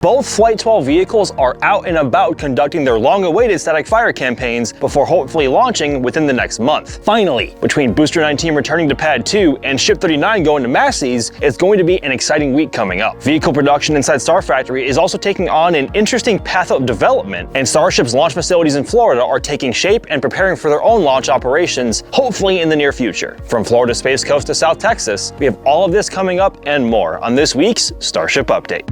Both Flight 12 vehicles are out and about conducting their long-awaited static fire campaigns before hopefully launching within the next month. Finally, between Booster 19 returning to Pad 2 and Ship 39 going to Massey's, it's going to be an exciting week coming up. Vehicle production inside Star Factory is also taking on an interesting path of development, and Starship's launch facilities in Florida are taking shape and preparing for their own launch operations, hopefully in the near future. From Florida Space Coast to South Texas, we have all of this coming up and more on this week's Starship Update.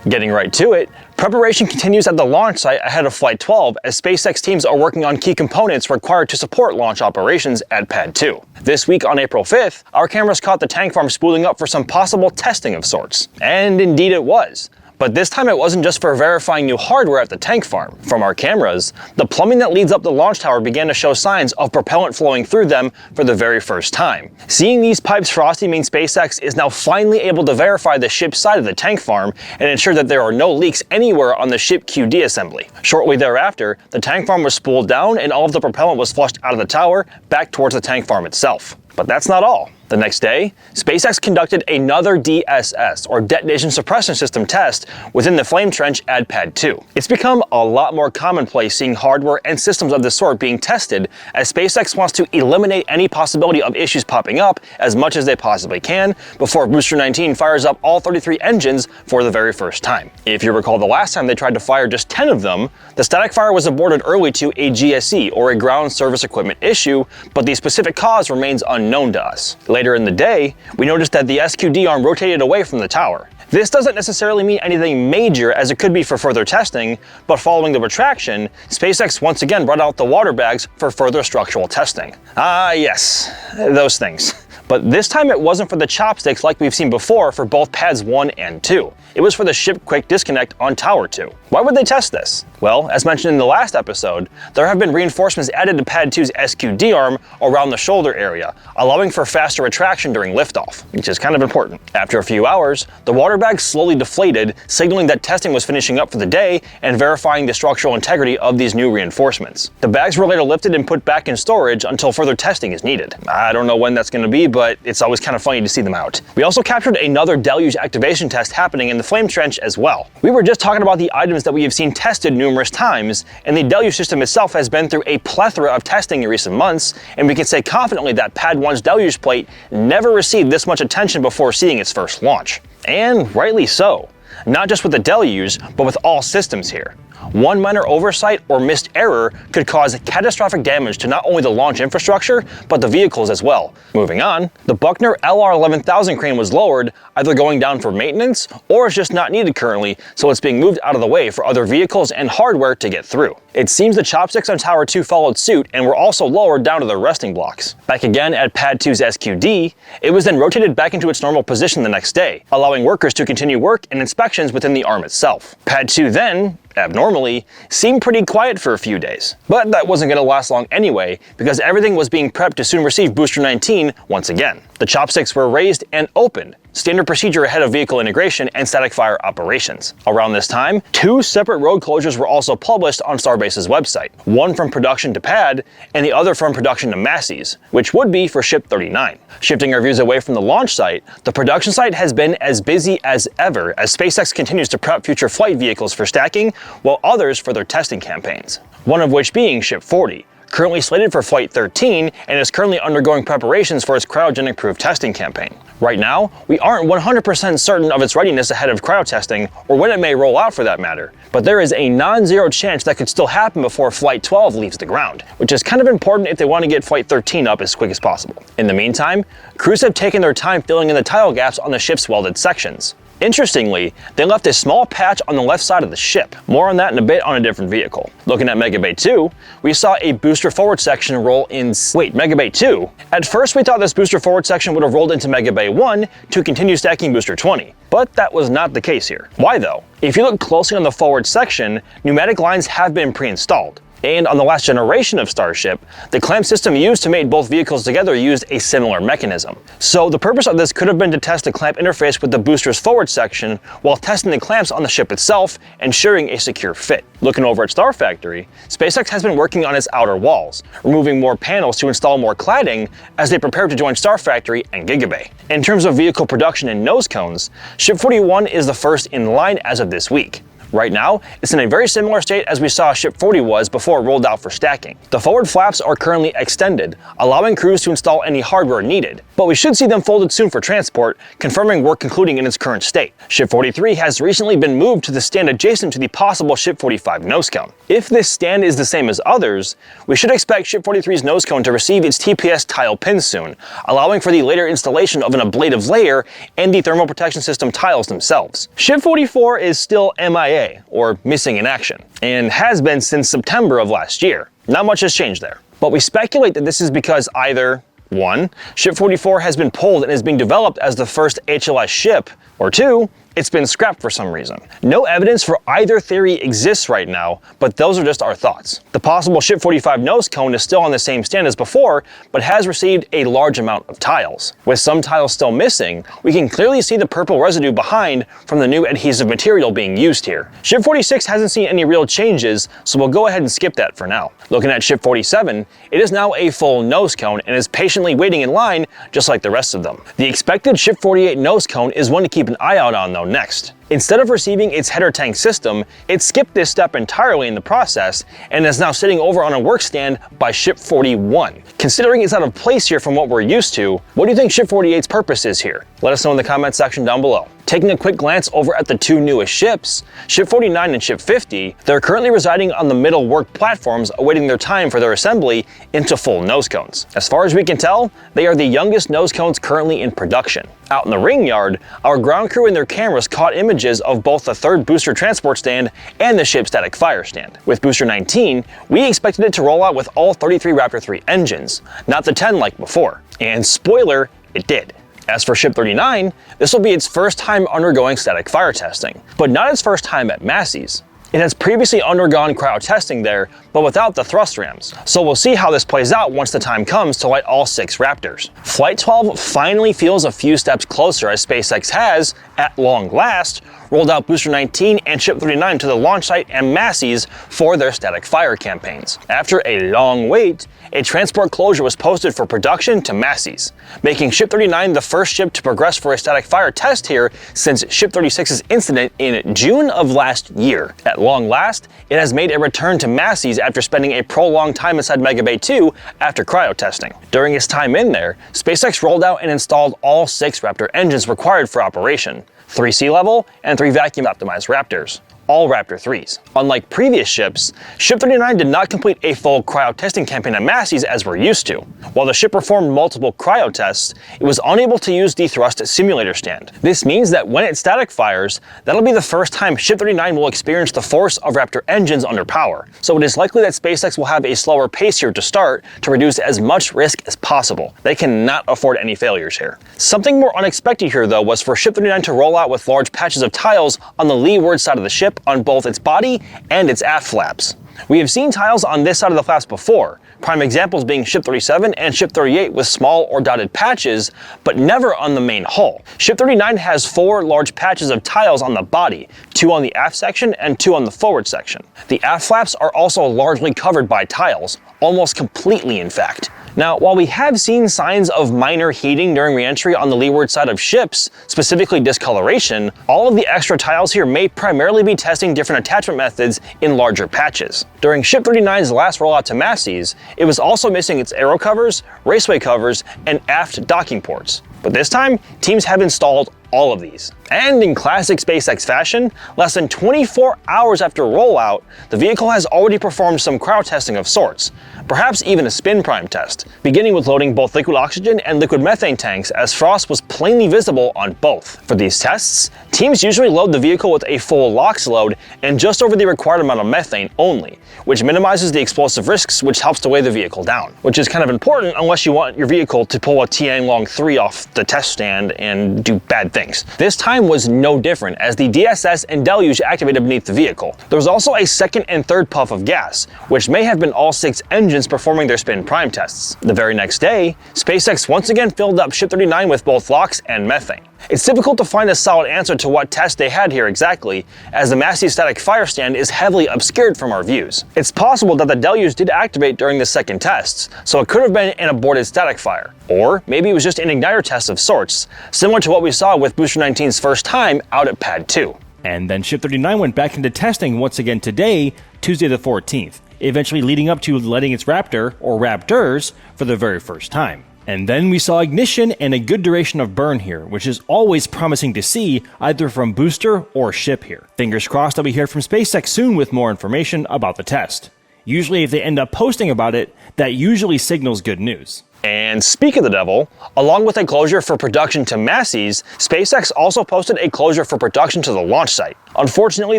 Getting right to it, preparation continues at the launch site ahead of Flight 12 as SpaceX teams are working on key components required to support launch operations at Pad 2. This week on April 5th, our cameras caught the tank farm spooling up for some possible testing of sorts. And indeed it was. But this time it wasn't just for verifying new hardware at the tank farm. From our cameras, the plumbing that leads up the launch tower began to show signs of propellant flowing through them for the very first time. Seeing these pipes frosty means SpaceX is now finally able to verify the ship's side of the tank farm and ensure that there are no leaks anywhere on the ship QD assembly. Shortly thereafter, the tank farm was spooled down and all of the propellant was flushed out of the tower back towards the tank farm itself. But that's not all. The next day, SpaceX conducted another DSS, or Detonation Suppression System test, within the flame trench at Pad 2. It's become a lot more commonplace seeing hardware and systems of this sort being tested, as SpaceX wants to eliminate any possibility of issues popping up as much as they possibly can before Booster 19 fires up all 33 engines for the very first time. If you recall the last time they tried to fire just 10 of them, the static fire was aborted early to a GSE, or a ground service equipment issue, but the specific cause remains unknown to us. Later in the day, we noticed that the SQD arm rotated away from the tower. This doesn't necessarily mean anything major, as it could be for further testing, but following the retraction, SpaceX once again brought out the water bags for further structural testing. Ah yes, those things. But this time it wasn't for the chopsticks like we've seen before for both Pads 1 and 2. It was for the ship quick disconnect on Tower 2. Why would they test this? Well, as mentioned in the last episode, there have been reinforcements added to Pad 2's SQD arm around the shoulder area, allowing for faster retraction during liftoff, which is kind of important. After a few hours, the water bags slowly deflated, signaling that testing was finishing up for the day and verifying the structural integrity of these new reinforcements. The bags were later lifted and put back in storage until further testing is needed. I don't know when that's going to be, but it's always kind of funny to see them out. We also captured another deluge activation test happening in the flame trench as well. We were just talking about the items that we have seen tested numerous times, and the deluge system itself has been through a plethora of testing in recent months, and we can say confidently that Pad 1's deluge plate never received this much attention before seeing its first launch. And rightly so. Not just with the deluge, but with all systems here. One minor oversight or missed error could cause catastrophic damage to not only the launch infrastructure, but the vehicles as well. Moving on, the Buckner LR-11000 crane was lowered, either going down for maintenance or is just not needed currently, so it's being moved out of the way for other vehicles and hardware to get through. It seems the chopsticks on Tower 2 followed suit and were also lowered down to their resting blocks. Back again at Pad 2's SQD, it was then rotated back into its normal position the next day, allowing workers to continue work and inspections within the arm itself. Pad 2 then, abnormally, seemed pretty quiet for a few days. But that wasn't going to last long anyway, because everything was being prepped to soon receive Booster 19 once again. The chopsticks were raised and opened, standard procedure ahead of vehicle integration and static fire operations. Around this time, 2 separate road closures were also published on Starbase's website, one from production to Pad, and the other from production to Massey's, which would be for Ship 39. Shifting our views away from the launch site, the production site has been as busy as ever as SpaceX continues to prep future flight vehicles for stacking, while others for their testing campaigns. One of which being Ship 40, currently slated for Flight 13 and is currently undergoing preparations for its cryogenic-proof testing campaign. Right now, we aren't 100% certain of its readiness ahead of cryo testing, or when it may roll out for that matter, but there is a non-zero chance that could still happen before Flight 12 leaves the ground, which is kind of important if they want to get Flight 13 up as quick as possible. In the meantime, crews have taken their time filling in the tile gaps on the ship's welded sections. Interestingly, they left a small patch on the left side of the ship. More on that in a bit on a different vehicle. Looking at Mega Bay 2, we saw a booster forward section roll in... Wait, Mega Bay 2? At first we thought this booster forward section would have rolled into Mega Bay 1 to continue stacking Booster 20. But that was not the case here. Why though? If you look closely on the forward section, pneumatic lines have been pre-installed. And on the last generation of Starship, the clamp system used to mate both vehicles together used a similar mechanism. So the purpose of this could have been to test the clamp interface with the booster's forward section while testing the clamps on the ship itself, ensuring a secure fit. Looking over at Star Factory, SpaceX has been working on its outer walls, removing more panels to install more cladding as they prepare to join Star Factory and Gigabay. In terms of vehicle production and nose cones, Ship 41 is the first in line as of this week. Right now, it's in a very similar state as we saw Ship 40 was before it rolled out for stacking. The forward flaps are currently extended, allowing crews to install any hardware needed, but we should see them folded soon for transport, confirming work concluding in its current state. Ship 43 has recently been moved to the stand adjacent to the possible Ship 45 nose cone. If this stand is the same as others, we should expect Ship 43's nose cone to receive its TPS tile pins soon, allowing for the later installation of an ablative layer and the thermal protection system tiles themselves. Ship 44 is still MIA, or missing in action, and has been since September of last year. Not much has changed there. But we speculate that this is because either 1. Ship 44 has been pulled and is being developed as the first HLS ship, or 2. It's been scrapped for some reason. No evidence for either theory exists right now, but those are just our thoughts. The possible Ship 45 nose cone is still on the same stand as before, but has received a large amount of tiles. With some tiles still missing, we can clearly see the purple residue behind from the new adhesive material being used here. Ship 46 hasn't seen any real changes, so we'll go ahead and skip that for now. Looking at Ship 47, it is now a full nose cone and is patiently waiting in line just like the rest of them. The expected Ship 48 nose cone is one to keep an eye out on though next. Instead of receiving its header tank system, it skipped this step entirely in the process and is now sitting over on a work stand by Ship 41. Considering it's out of place here from what we're used to, what do you think Ship 48's purpose is here? Let us know in the comment section down below. Taking a quick glance over at the two newest ships, Ship 49 and Ship 50, they're currently residing on the middle work platforms awaiting their time for their assembly into full nose cones. As far as we can tell, they are the youngest nose cones currently in production. Out in the ring yard, our ground crew and their cameras caught images of both the third booster transport stand and the ship's static fire stand. With booster 19, we expected it to roll out with all 33 Raptor 3 engines, not the 10 like before. And spoiler, it did. As for Ship 39, this will be its first time undergoing static fire testing, but not its first time at Massey's. It has previously undergone cryo testing there, but without the thrust rams. So we'll see how this plays out once the time comes to light all 6 Raptors. Flight 12 finally feels a few steps closer as SpaceX has, at long last, rolled out Booster 19 and Ship 39 to the launch site and Massey's for their static fire campaigns. After a long wait, a transport closure was posted for production to Massey's, making Ship 39 the first ship to progress for a static fire test here since Ship 36's incident in June of last year. At long last, it has made a return to Massey's after spending a prolonged time inside Megabay 2 after cryo testing. During its time in there, SpaceX rolled out and installed all 6 Raptor engines required for operation, 3 sea level and 3 vacuum optimized Raptors, all Raptor 3s. Unlike previous ships, Ship 39 did not complete a full cryo testing campaign at Massey's as we're used to. While the ship performed multiple cryo tests, it was unable to use the thrust simulator stand. This means that when it static fires, that'll be the first time Ship 39 will experience the force of Raptor engines under power. So it is likely that SpaceX will have a slower pace here to start to reduce as much risk as possible. They cannot afford any failures here. Something more unexpected here though was for Ship 39 to roll out with large patches of tiles on the leeward side of the ship on both its body and its aft flaps. We have seen tiles on this side of the flaps before, prime examples being Ship 37 and Ship 38 with small or dotted patches, but never on the main hull. Ship 39 has 4 large patches of tiles on the body, 2 on the aft section and 2 on the forward section. The aft flaps are also largely covered by tiles, almost completely in fact. Now, while we have seen signs of minor heating during re-entry on the leeward side of ships, specifically discoloration, all of the extra tiles here may primarily be testing different attachment methods in larger patches. During Ship 39's last rollout to Massey's, it was also missing its aero covers, raceway covers, and aft docking ports. But this time, teams have installed all of these. And in classic SpaceX fashion, less than 24 hours after rollout, the vehicle has already performed some cryo testing of sorts, perhaps even a spin prime test, beginning with loading both liquid oxygen and liquid methane tanks as frost was plainly visible on both. For these tests, teams usually load the vehicle with a full LOX load and just over the required amount of methane only, which minimizes the explosive risks which helps to weigh the vehicle down, which is kind of important unless you want your vehicle to pull a Tianlong 3 off the test stand and do bad things. This time time was no different as the DSS and deluge activated beneath the vehicle. There was also a second and third puff of gas, which may have been all 6 engines performing their spin prime tests. The very next day, SpaceX once again filled up Ship 39 with both LOX and methane. It's difficult to find a solid answer to what test they had here exactly, as the Massey static fire stand is heavily obscured from our views. It's possible that the deluge did activate during the second tests, so it could have been an aborted static fire. Or maybe it was just an igniter test of sorts, similar to what we saw with Booster 19's first time out at Pad 2. And then Ship 39 went back into testing once again today, Tuesday the 14th, eventually leading up to letting its Raptor, or Raptors, for the very first time. And then we saw ignition and a good duration of burn here, which is always promising to see either from booster or ship here. Fingers crossed that we hear from SpaceX soon with more information about the test. Usually if they end up posting about it, that usually signals good news. And speak of the devil, along with a closure for production to Massey's, SpaceX also posted a closure for production to the launch site. Unfortunately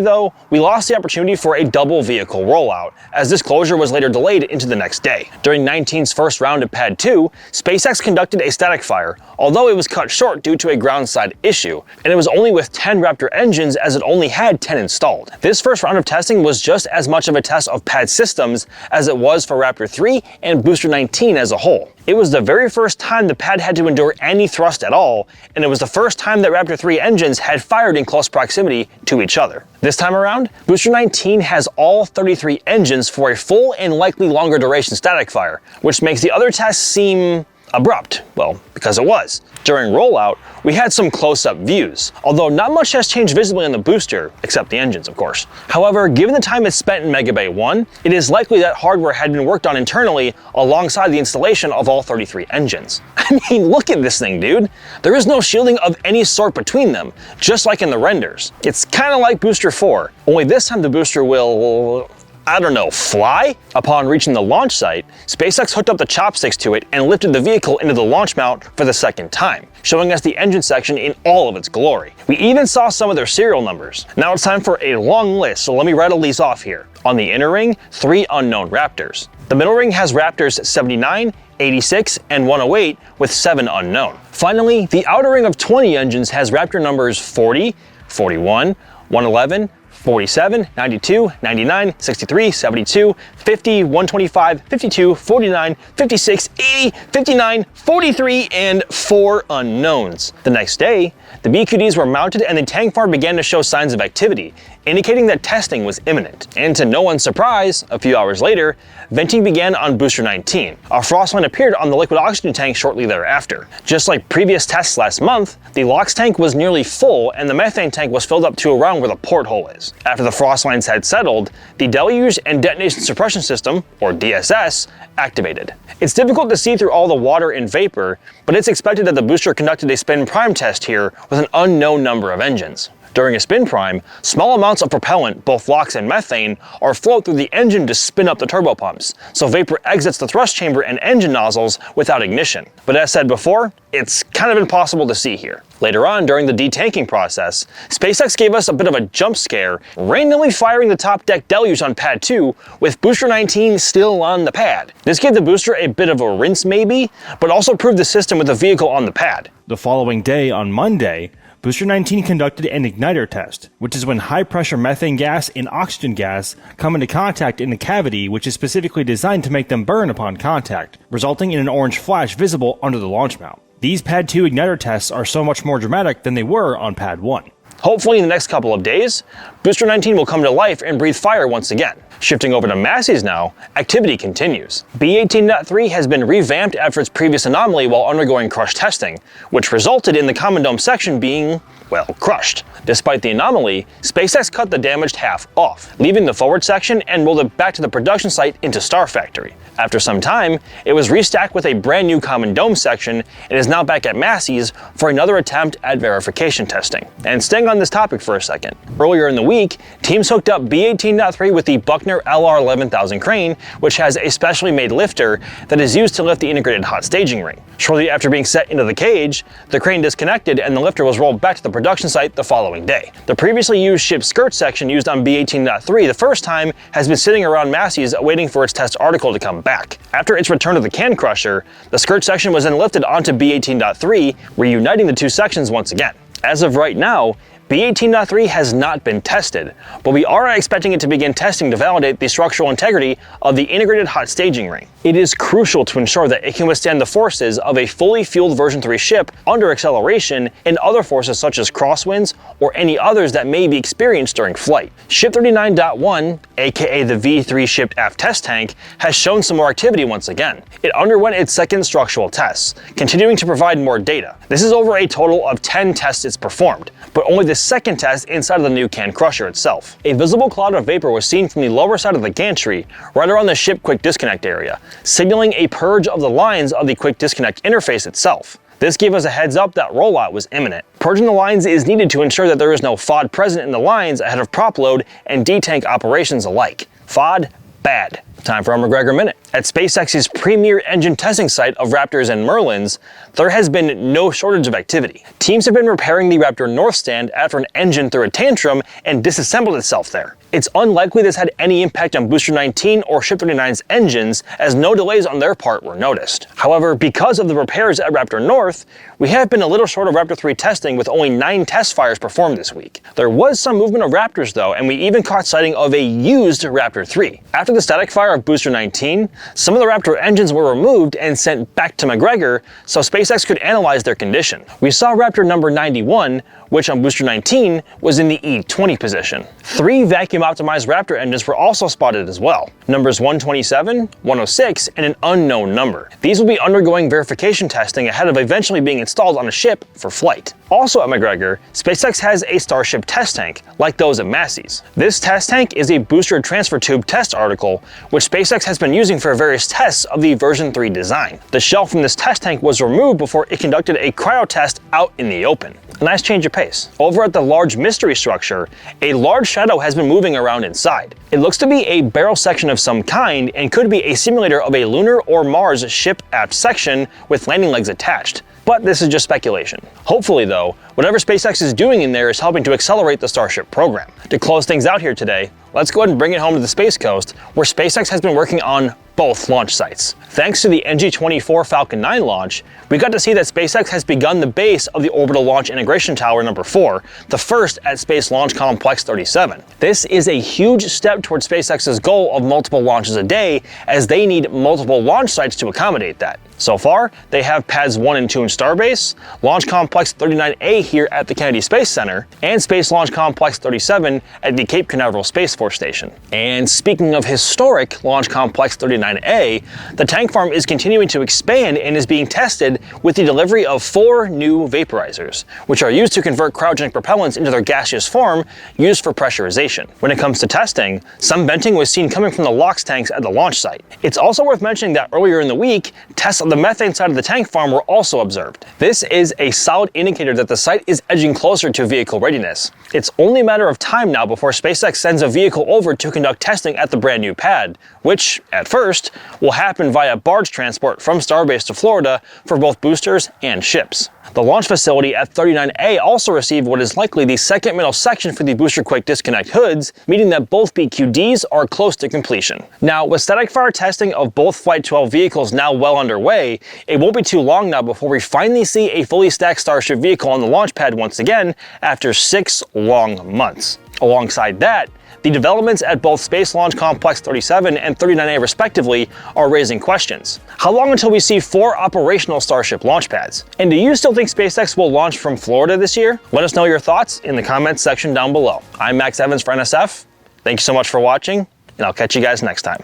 though, we lost the opportunity for a double vehicle rollout, as this closure was later delayed into the next day. During 19's first round at Pad 2, SpaceX conducted a static fire, although it was cut short due to a ground side issue, and it was only with 10 Raptor engines as it only had 10 installed. This first round of testing was just as much of a test of pad systems as it was for Raptor 3 and Booster 19 as a whole. It was the very first time the pad had to endure any thrust at all, and it was the first time that Raptor 3 engines had fired in close proximity to each other. This time around, Booster 19 has all 33 engines for a full and likely longer duration static fire, which makes the other tests seem abrupt, well, because it was. During rollout, we had some close-up views, although not much has changed visibly on the booster, except the engines, of course. However, given the time it spent in Mega Bay 1, it is likely that hardware had been worked on internally alongside the installation of all 33 engines. I mean, look at this thing, dude. There is no shielding of any sort between them, just like in the renders. It's kind of like Booster 4, only this time the booster will, I don't know, fly? Upon reaching the launch site, SpaceX hooked up the chopsticks to it and lifted the vehicle into the launch mount for the second time, showing us the engine section in all of its glory. We even saw some of their serial numbers. Now it's time for a long list, so let me rattle these off here. On the inner ring, 3 unknown Raptors. The middle ring has Raptors 79, 86, and 108 with 7 unknown. Finally, the outer ring of 20 engines has Raptor numbers 40, 41, 111, 47, 92, 99, 63, 72, 50, 125, 52, 49, 56, 80, 59, 43, and 4 unknowns. The next day, the BQDs were mounted and the tank farm began to show signs of activity, indicating that testing was imminent. And to no one's surprise, a few hours later, venting began on Booster 19. A frost line appeared on the liquid oxygen tank shortly thereafter. Just like previous tests last month, the LOX tank was nearly full and the methane tank was filled up to around where the porthole is. After the frost lines had settled, the deluge and detonation suppression system, or DSS, activated. It's difficult to see through all the water and vapor, but it's expected that the booster conducted a spin prime test here with an unknown number of engines. During a spin prime, small amounts of propellant, both LOX and methane, are flowed through the engine to spin up the turbopumps, so vapor exits the thrust chamber and engine nozzles without ignition. But as said before, it's kind of impossible to see here. Later on, during the detanking process, SpaceX gave us a bit of a jump scare, randomly firing the top deck deluge on Pad 2, with Booster 19 still on the pad. This gave the booster a bit of a rinse maybe, but also proved the system with the vehicle on the pad. The following day, on Monday, Booster 19 conducted an igniter test, which is when high-pressure methane gas and oxygen gas come into contact in the cavity, which is specifically designed to make them burn upon contact, resulting in an orange flash visible under the launch mount. These Pad 2 igniter tests are so much more dramatic than they were on Pad 1. Hopefully in the next couple of days, Booster 19 will come to life and breathe fire once again. Shifting over to Massey's now, activity continues. B18.3 has been revamped after its previous anomaly while undergoing crush testing, which resulted in the common dome section being, well, crushed. Despite the anomaly, SpaceX cut the damaged half off, leaving the forward section and rolled it back to the production site into Star Factory. After some time, it was restacked with a brand new common dome section and is now back at Massey's for another attempt at verification testing. And staying on this topic for a second, earlier in the week, teams hooked up B18.3 with the Buckner LR11000 crane, which has a specially made lifter that is used to lift the integrated hot staging ring. Shortly after being set into the cage, the crane disconnected and the lifter was rolled back to the production site the following day. The previously used ship skirt section used on B18.3 the first time has been sitting around Massey's waiting for its test article to come back. After its return to the can crusher, the skirt section was then lifted onto B18.3, reuniting the two sections once again. As of right now, B-18.3 has not been tested, but we are expecting it to begin testing to validate the structural integrity of the integrated hot staging ring. It is crucial to ensure that it can withstand the forces of a fully fueled version 3 ship under acceleration and other forces such as crosswinds or any others that may be experienced during flight. Ship 39.1, aka the V3 shipped aft test tank, has shown some more activity once again. It underwent its second structural tests, continuing to provide more data. This is over a total of 10 tests it's performed, but only the second test inside of the new can crusher itself. A visible cloud of vapor was seen from the lower side of the gantry, right around the ship quick disconnect area, signaling a purge of the lines of the quick disconnect interface itself. This gave us a heads up that rollout was imminent. Purging the lines is needed to ensure that there is no FOD present in the lines ahead of prop load and detank operations alike. FOD, bad. Time for our McGregor Minute. At SpaceX's premier engine testing site of Raptors and Merlins, there has been no shortage of activity. Teams have been repairing the Raptor North stand after an engine threw a tantrum and disassembled itself there. It's unlikely this had any impact on Booster 19 or Ship 39's engines, as no delays on their part were noticed. However, because of the repairs at Raptor North, we have been a little short of Raptor 3 testing with only 9 test fires performed this week. There was some movement of Raptors though, and we even caught sighting of a used Raptor 3. After the static fire of Booster 19, some of the Raptor engines were removed and sent back to McGregor so SpaceX could analyze their condition. We saw Raptor number 91, which on Booster 19 was in the E20 position. 3 vacuum-optimized Raptor engines were also spotted as well, numbers 127, 106, and an unknown number. These will be undergoing verification testing ahead of eventually being installed on a ship for flight. Also at McGregor, SpaceX has a Starship test tank, like those at Massey's. This test tank is a booster transfer tube test article, which SpaceX has been using for various tests of the version 3 design. The shell from this test tank was removed before it conducted a cryo test out in the open. A nice change of pace. Over at the large mystery structure, a large shadow has been moving around inside. It looks to be a barrel section of some kind and could be a simulator of a lunar or Mars ship aft section with landing legs attached. But this is just speculation. Hopefully though, whatever SpaceX is doing in there is helping to accelerate the Starship program. To close things out here today, let's go ahead and bring it home to the Space Coast, where SpaceX has been working on both launch sites. Thanks to the NG-24 Falcon 9 launch, we got to see that SpaceX has begun the base of the Orbital Launch Integration Tower number 4, the first at Space Launch Complex 37. This is a huge step towards SpaceX's goal of multiple launches a day, as they need multiple launch sites to accommodate that. So far, they have pads 1 and 2 in Starbase, Launch Complex 39A here at the Kennedy Space Center, and Space Launch Complex 37 at the Cape Canaveral Space Force Station. And speaking of historic Launch Complex 39A, the tank farm is continuing to expand and is being tested with the delivery of 4 new vaporizers, which are used to convert cryogenic propellants into their gaseous form used for pressurization. When it comes to testing, some venting was seen coming from the LOX tanks at the launch site. It's also worth mentioning that earlier in the week, tests of the methane side of the tank farm were also observed. This is a solid indicator that the site is edging closer to vehicle readiness. It's only a matter of time now before SpaceX sends a vehicle over to conduct testing at the brand new pad, which, at first, will happen via barge transport from Starbase to Florida for both boosters and ships. The launch facility at 39A also received what is likely the second middle section for the booster quick disconnect hoods, meaning that both BQDs are close to completion. Now, with static fire testing of both Flight 12 vehicles now well underway, it won't be too long now before we finally see a fully stacked Starship vehicle on the launch pad once again after 6 long months. Alongside that, the developments at both Space Launch Complex 37 and 39A respectively are raising questions. How long until we see 4 operational Starship launch pads? And do you still think SpaceX will launch from Florida this year? Let us know your thoughts in the comments section down below. I'm Max Evans for NSF. Thank you so much for watching, and I'll catch you guys next time.